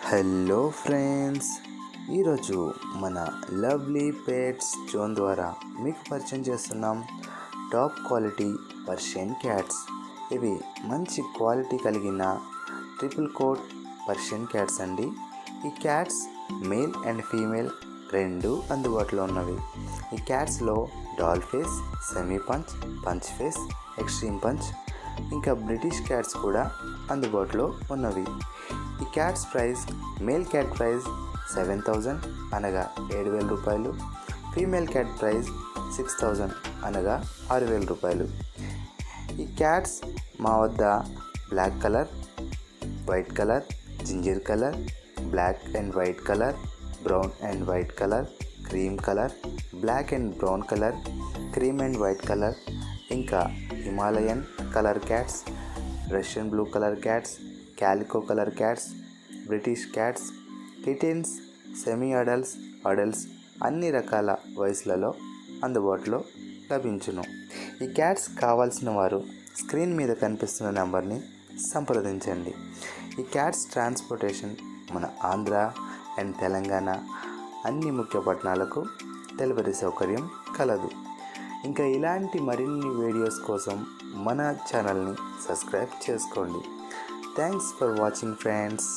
Hello friends, ఈరోజు మన lovely pets zone ద్వారా మీకు పరిచయం చేస్తున్నాం టాప్ క్వాలిటీ పర్షియన్ క్యాట్స్. ఇవి మంచి క్వాలిటీ కలిగిన ట్రిపుల్ కోట్ పర్షియన్ క్యాట్స్ అండి. ఈ క్యాట్స్ మేల్ అండ్ ఫీమేల్ రెండు అందుబాటులో ఉన్నవి. ఈ క్యాట్స్లో doll face, semi punch, punch face, extreme punch, ఇంకా బ్రిటిష్ క్యాట్స్ కూడా అందుబాటులో ఉన్నవి. ఈ cats price, male cat price 7,000 అనగా 7,000 రూపాయలు, ఫీమేల్ క్యాట్ ప్రైస్ 6,000 అనగా 6,000 రూపాయలు. ఈ క్యాట్స్ మా వద్ద black colour, white colour, ginger colour, black and white colour, brown and white colour, cream colour, black and brown colour, cream and white colour, ఇంకా Himalayan colour cats, Russian blue colour cats, calico colour cats, British cats, kittens, semi adults, adults అన్ని రకాల వయసులలో అందుబాటులో లభించును. ఈ cats కావాల్సిన వారు screen మీద కనిపిస్తున్న నెంబర్ని సంప్రదించండి. ఈ క్యాట్స్ ట్రాన్స్పోర్టేషన్ మన ఆంధ్ర అండ్ తెలంగాణ అన్ని ముఖ్య పట్టణాలకు డెలివరీ సౌకర్యం కలదు. ఇంకా ఇలాంటి మరిన్ని వీడియోస్ కోసం మన ఛానల్ని సబ్స్క్రైబ్ చేసుకోండి. Thanks for watching friends.